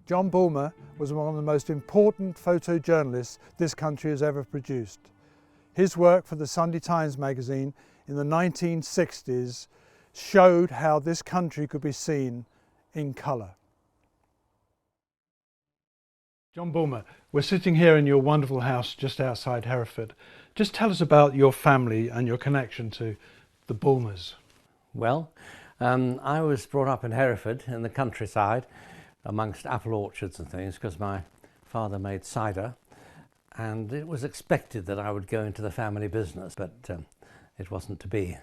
John Bulmer was one of the most important photojournalists this country has ever produced. His work for the Sunday Times magazine in the 1960s showed how this country could be seen in colour. John Bulmer, we're sitting here in your wonderful house just outside Hereford. Just tell us about your family and your connection to the Bulmers. Well, I was brought up in Hereford in the countryside amongst apple orchards and things because my father made cider, and it was expected that I would go into the family business, but it wasn't to be.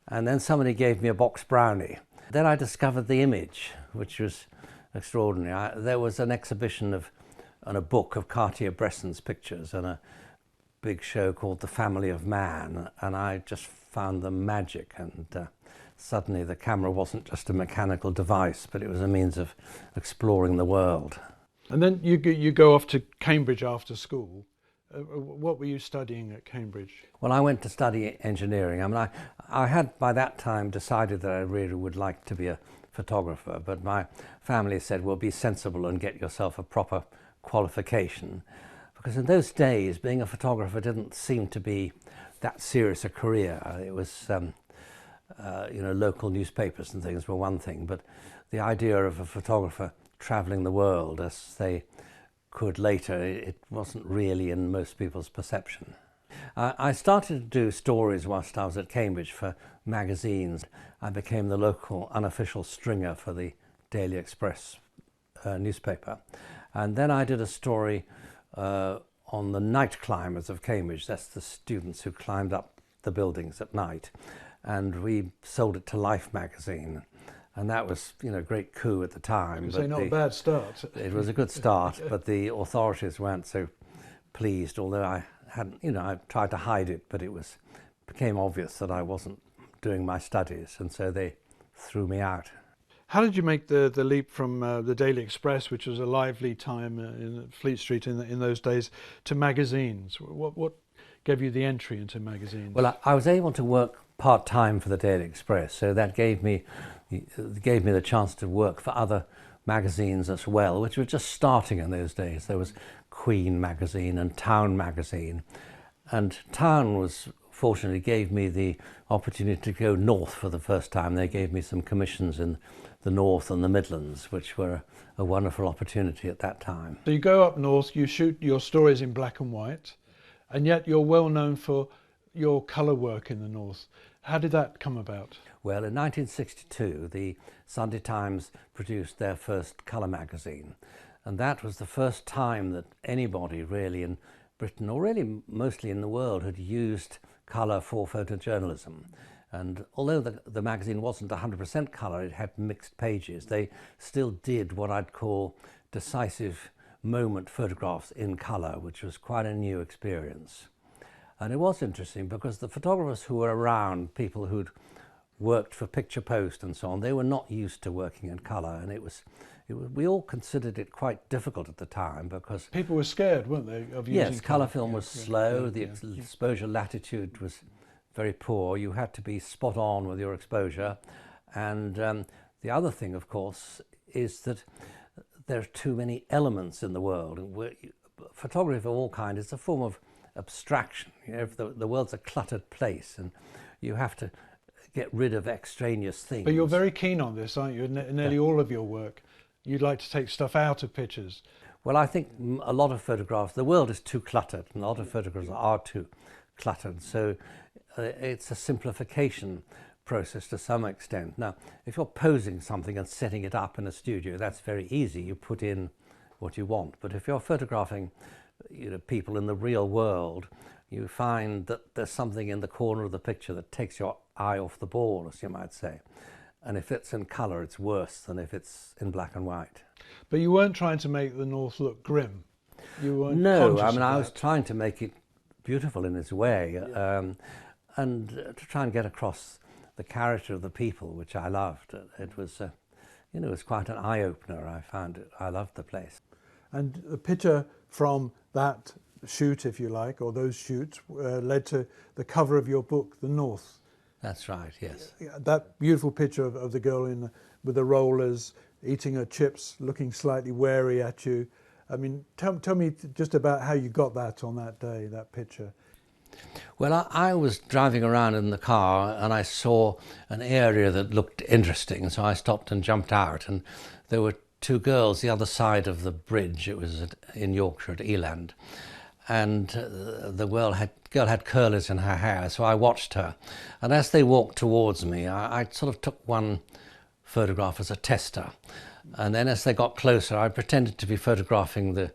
And then somebody gave me a box brownie. Then I discovered the image, which was extraordinary. There was an exhibition and a book of Cartier-Bresson's pictures and a big show called The Family of Man, and I just found them magic, and suddenly the camera wasn't just a mechanical device, but it was a means of exploring the world. And then you go off to Cambridge after school. What were you studying at Cambridge? Well, I went to study engineering. I mean, I had by that time decided that I really would like to be a photographer, but my family said, well, be sensible and get yourself a proper qualification, because in those days being a photographer didn't seem to be that serious a career. It was you know, local newspapers and things were one thing, but the idea of a photographer travelling the world as they could later, it wasn't really in most people's perception. I started to do stories whilst I was at Cambridge for magazines. I became the local unofficial stringer for the Daily Express newspaper. And then I did a story on the night climbers of Cambridge. That's the students who climbed up the buildings at night. And we sold it to Life magazine. And that was, you know, a great coup at the time. So not a bad start. It was a good start, but the authorities weren't so pleased, although I hadn't, you know, I tried to hide it, but became obvious that I wasn't doing my studies, and so they threw me out. How did you make the leap from the Daily Express, which was a lively time in Fleet Street in those days, to magazines? What gave you the entry into magazines? Well, I was able to work part-time for the Daily Express, so that gave me the chance to work for other magazines as well, which were just starting in those days. There was Queen magazine and Town magazine, and Town fortunately gave me the opportunity to go north for the first time. They gave me some commissions in the North and the Midlands, which were a wonderful opportunity at that time. So you go up north, you shoot your stories in black and white, and yet you're well known for your colour work in the North. How did that come about? Well, in 1962, the Sunday Times produced their first colour magazine, and that was the first time that anybody really in Britain, or really mostly in the world, had used colour for photojournalism. And although the magazine wasn't 100% colour, it had mixed pages, they still did what I'd call decisive moment photographs in colour, which was quite a new experience. And it was interesting because the photographers who were around, people who'd worked for Picture Post and so on, they were not used to working in colour, and we all considered it quite difficult at the time because people were scared, weren't they, of using yes, colour film was slow, the exposure latitude was very poor, you had to be spot on with your exposure, and the other thing, of course, is that there are too many elements in the world. Photography of all kinds is a form of abstraction. You know, if the world's a cluttered place, and you have to get rid of extraneous things. But you're very keen on this, aren't you? In nearly all of your work, you'd like to take stuff out of pictures. Well, I think a lot of photographs, the world is too cluttered, and a lot of photographs are too cluttered, so it's a simplification process to some extent. Now, if you're posing something and setting it up in a studio, that's very easy. You put in what you want. But if you're photographing, you know, people in the real world, you find that there's something in the corner of the picture that takes your eye off the ball, as you might say. And if it's in colour, it's worse than if it's in black and white. But you weren't trying to make the North look grim. You weren't No, conscious I mean, of I that. was trying to make it beautiful in its way, and to try and get across the character of the people, which I loved. It was, you know, it was quite an eye-opener. I found it. I loved the place. And the picture from that shoot, if you like, or those shoots, led to the cover of your book, The North. That's right, yes. That beautiful picture of the girl with the rollers, eating her chips, looking slightly wary at you. I mean, tell me just about how you got that on that day, that picture. Well, I was driving around in the car and I saw an area that looked interesting, so I stopped and jumped out, and there were two girls the other side of the bridge. It was in Yorkshire at Ealand, and the girl had curlers in her hair, so I watched her, and as they walked towards me, I sort of took one photograph as a tester, and then as they got closer I pretended to be photographing the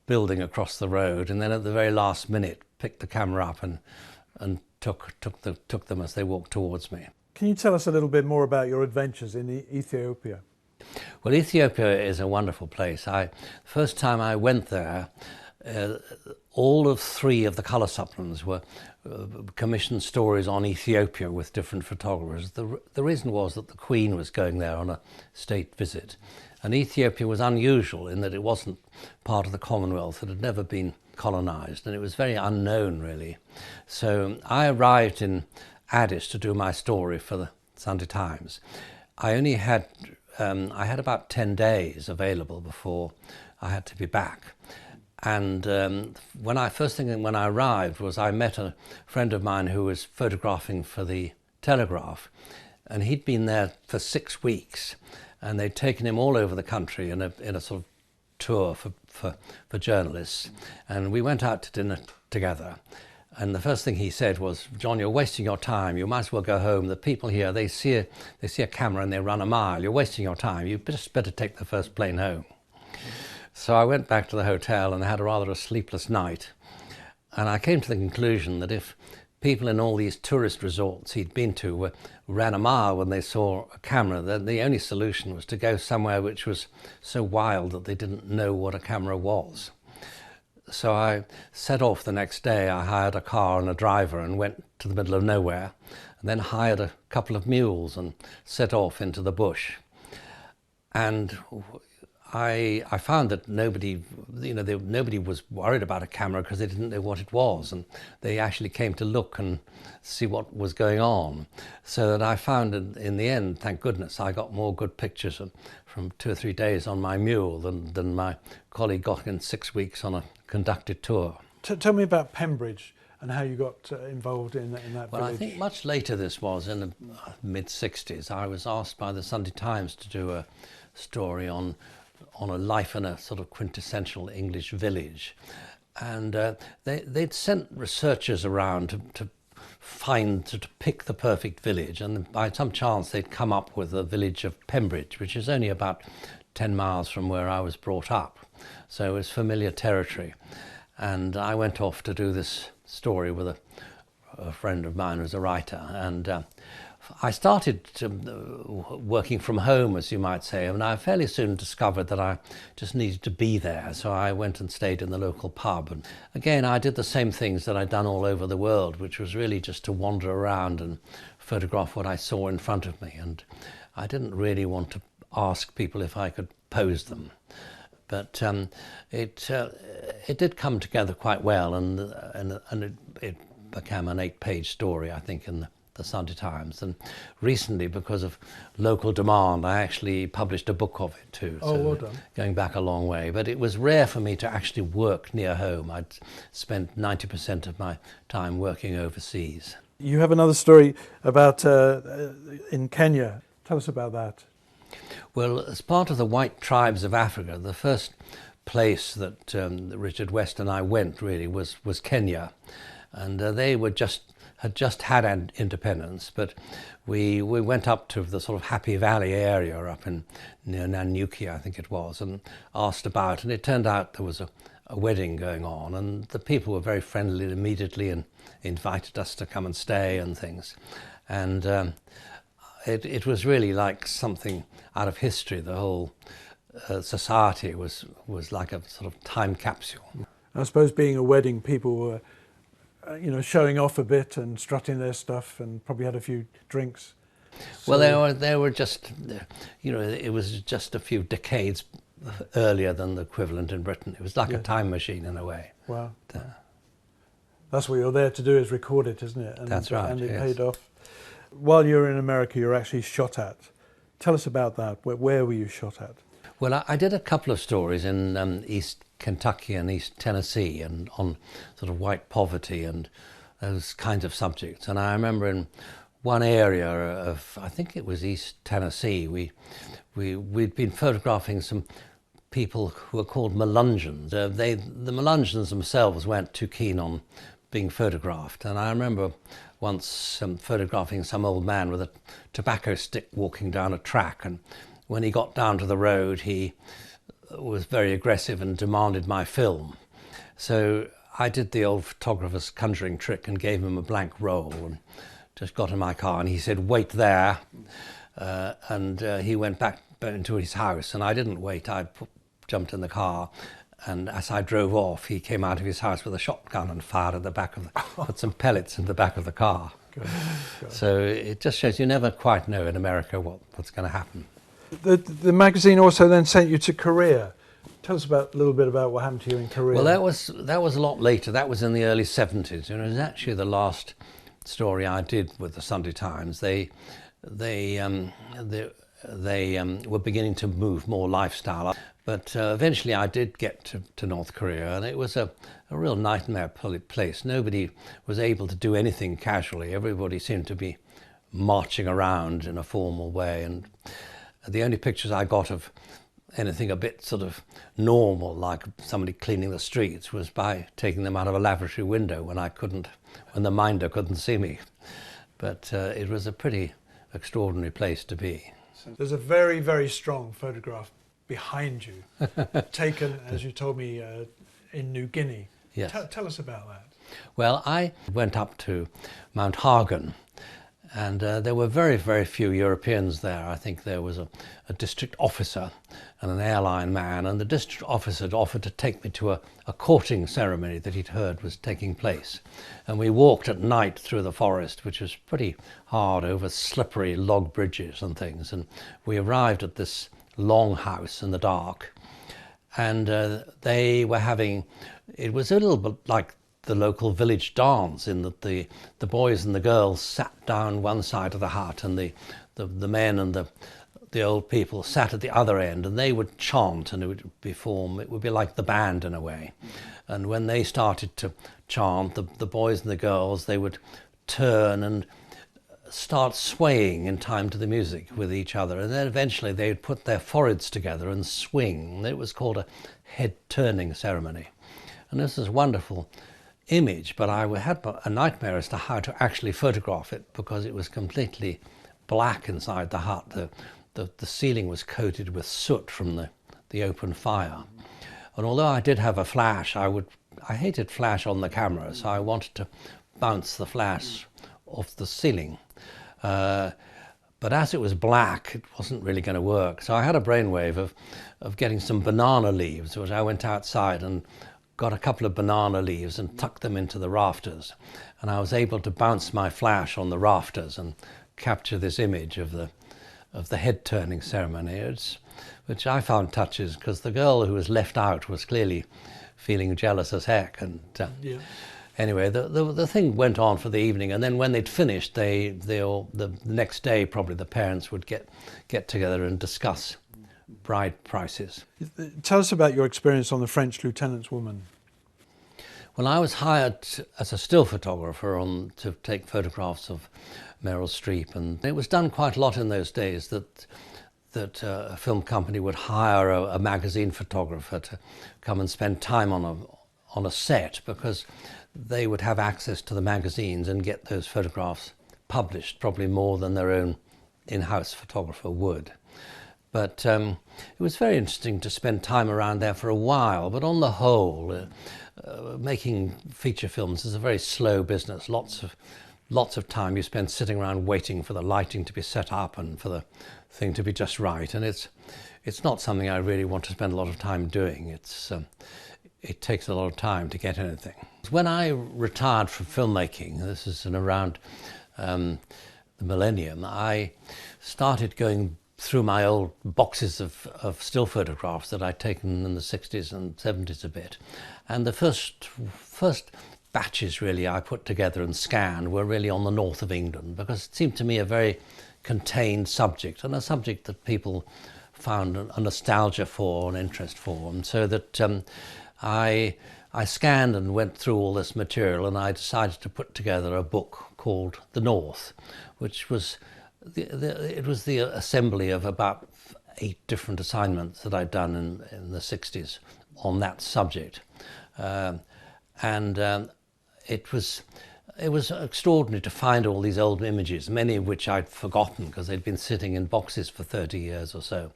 building across the road, and then at the very last minute picked the camera up and took them as they walked towards me. Can you tell us a little bit more about your adventures in Ethiopia? Well, Ethiopia is a wonderful place. The first time I went there, all of 3 of the colour supplements were commissioned stories on Ethiopia with different photographers. The reason was that the Queen was going there on a state visit, and Ethiopia was unusual in that it wasn't part of the Commonwealth. It had never been colonised, and it was very unknown, really. So I arrived in Addis to do my story for the Sunday Times. I only had I had about 10 days available before I had to be back. And when I arrived was I met a friend of mine who was photographing for the Telegraph, and he'd been there for 6 weeks, and they'd taken him all over the country in a sort of tour for journalists, and we went out to dinner together. And the first thing he said was, "John, you're wasting your time. You might as well go home. The people here, they see a camera and they run a mile. You're wasting your time. You just better take the first plane home." So I went back to the hotel and had rather a sleepless night. And I came to the conclusion that if people in all these tourist resorts he'd been to ran a mile when they saw a camera, then the only solution was to go somewhere which was so wild that they didn't know what a camera was. So I set off the next day. I hired a car and a driver and went to the middle of nowhere, and then hired a couple of mules and set off into the bush. And I found that nobody was worried about a camera because they didn't know what it was, and they actually came to look and see what was going on. So that I found in the end, thank goodness, I got more good pictures from 2 or 3 days on my mule than my colleague got in 6 weeks on a conducted tour. Tell me about Pembridge and how you got involved in that village. Well, I think much later this was, in the mid-60s, I was asked by the Sunday Times to do a story on a life in a sort of quintessential English village. And they'd sent researchers around to pick the perfect village, and by some chance they'd come up with the village of Pembridge, which is only about 10 miles from where I was brought up. So it was familiar territory. And I went off to do this story with a friend of mine who's a writer, and I started working from home, as you might say, and I fairly soon discovered that I just needed to be there. So I went and stayed in the local pub. And again, I did the same things that I'd done all over the world, which was really just to wander around and photograph what I saw in front of me. And I didn't really want to ask people if I could pose them. But it did come together quite well, and it became an 8-page story, I think, in the Sunday Times. And recently, because of local demand, I actually published a book of it too. Oh, well done. Going back a long way. But it was rare for me to actually work near home. I'd spent 90% of my time working overseas. You have another story about in Kenya. Tell us about that. Well, as part of the White Tribes of Africa, the first place that Richard West and I went really was Kenya. And they had just had independence, but we went up to the sort of Happy Valley area up near Nanyuki, I think it was, and asked about, and it turned out there was a wedding going on, and the people were very friendly immediately and invited us to come and stay and things. And it was really like something out of history. The whole society was like a sort of time capsule. I suppose being a wedding, people were showing off a bit and strutting their stuff, and probably had a few drinks. So, well, they were just, it was just a few decades earlier than the equivalent in Britain. It was like a time machine in a way. Wow. That's what you're there to do, is record it, isn't it? And, that's right. And it yes. paid off. While you're in America, you're actually shot at Tell us about that. Where were you shot at? Well, I did a couple of stories in East Kentucky and East Tennessee, and on sort of white poverty and those kinds of subjects. And I remember in one area of, I think it was East Tennessee, we'd been photographing some people who were called Melungeons. The Melungeons themselves weren't too keen on being photographed. And I remember once photographing some old man with a tobacco stick walking down a track, and when he got down to the road, he was very aggressive and demanded my film. So I did the old photographer's conjuring trick and gave him a blank roll and just got in my car, and he said, "Wait there." And he went back into his house, and I didn't wait. I jumped in the car, and as I drove off, he came out of his house with a shotgun and fired at the back of the, put some pellets in the back of the car. Good. So it just shows you never quite know in America what's going to happen. The magazine also then sent you to Korea. Tell us a little bit about what happened to you in Korea. Well, that was a lot later. That was in the early 70s. And it was actually the last story I did with the Sunday Times. They were beginning to move more lifestyle. But eventually I did get to North Korea, and it was a real nightmare place. Nobody was able to do anything casually. Everybody seemed to be marching around in a formal way, and the only pictures I got of anything a bit sort of normal, like somebody cleaning the streets, was by taking them out of a lavatory window when the minder couldn't see me. But it was a pretty extraordinary place to be. There's a very, very strong photograph behind you, taken, as you told me, in New Guinea. Yes. Tell us about that. Well, I went up to Mount Hagen, and there were very, very few Europeans there. I think there was a district officer and an airline man, and the district officer had offered to take me to a courting ceremony that he'd heard was taking place. And we walked at night through the forest, which was pretty hard, over slippery log bridges and things. And we arrived at this long house in the dark, and they were having, it was a little bit like the local village dance, in that the boys and the girls sat down one side of the hut, and the men and the old people sat at the other end, and they would chant, and it would be like the band in a way. And when they started to chant, the boys and the girls, they would turn and start swaying in time to the music with each other, and then eventually they would put their foreheads together and swing. It was called a head turning ceremony, and this is a wonderful image, but I had a nightmare as to how to actually photograph it, because it was completely black inside the hut. The ceiling was coated with soot from the open fire, and although I did have a flash, I hated flash on the camera, so I wanted to bounce the flash off the ceiling. But as it was black, it wasn't really going to work. So I had a brainwave of getting some banana leaves, which I went outside and got a couple of banana leaves and tucked them into the rafters. And I was able to bounce my flash on the rafters and capture this image of the head turning ceremony, which I found touches, because the girl who was left out was clearly feeling jealous as heck. And Yeah. anyway, the thing went on for the evening, and then when they'd finished, the next day probably the parents would get together and discuss bride prices. Tell us about your experience on the French Lieutenant's Woman. Well, I was hired as a still photographer to take photographs of Meryl Streep, and it was done quite a lot in those days that a film company would hire a magazine photographer to come and spend time on a set, because they would have access to the magazines and get those photographs published, probably more than their own in-house photographer would. But it was very interesting to spend time around there for a while. But on the whole, making feature films is a very slow business. Lots of time you spend sitting around waiting for the lighting to be set up and for the thing to be just right. And it's not something I really want to spend a lot of time doing. It takes a lot of time to get anything. When I retired from filmmaking, this is in around the millennium, I started going through my old boxes of still photographs that I'd taken in the 60s and 70s a bit. And the first batches really I put together and scanned were really on the north of England, because it seemed to me a very contained subject, and a subject that people found a nostalgia for, an interest for, and so that I scanned and went through all this material, and I decided to put together a book called The North, which was it was the assembly of about 8 different assignments that I'd done in the 60s on that subject, it was extraordinary to find all these old images, many of which I'd forgotten because they'd been sitting in boxes for 30 years or so.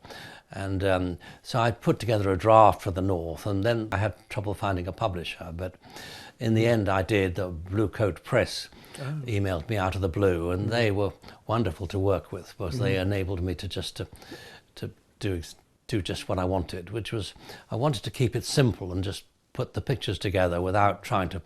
And so I put together a draft for The North, and then I had trouble finding a publisher, but in the end I did. The Blue Coat Press emailed me out of the blue, and they were wonderful to work with because they enabled me to do just what I wanted, which was I wanted to keep it simple and just put the pictures together without trying to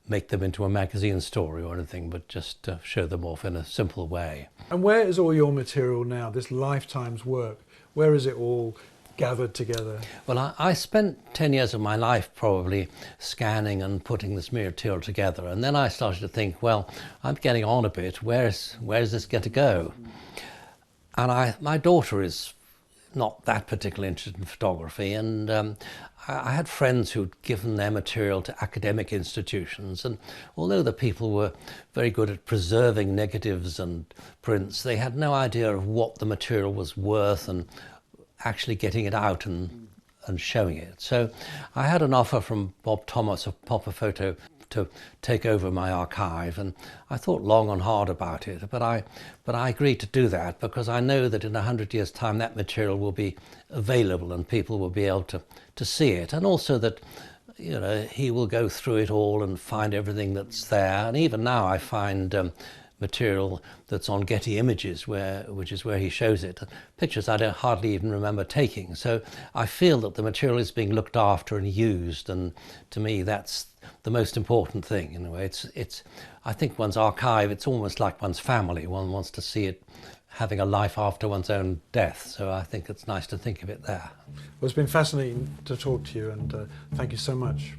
make them into a magazine story or anything, but just show them off in a simple way. And where is all your material now, this lifetime's work? Where is it all gathered together? Well, I spent 10 years of my life probably scanning and putting this material together, and then I started to think, well, I'm getting on a bit, where is this going to go? And my daughter is not that particularly interested in photography, and I had friends who'd given their material to academic institutions, and although the people were very good at preserving negatives and prints, they had no idea of what the material was worth and actually getting it out and showing it. So I had an offer from Bob Thomas of Popperfoto to take over my archive, and I thought long and hard about it, but I agreed to do that because I know that in 100 years' time that material will be available and people will be able to see it, and also that, you know, he will go through it all and find everything that's there. And even now I find material that's on Getty Images, which is where he shows it, pictures I don't hardly even remember taking. So I feel that the material is being looked after and used, and to me that's the most important thing in a way. I think one's archive, it's almost like one's family. One wants to see it having a life after one's own death, so I think it's nice to think of it there. Well, it's been fascinating to talk to you, and thank you so much.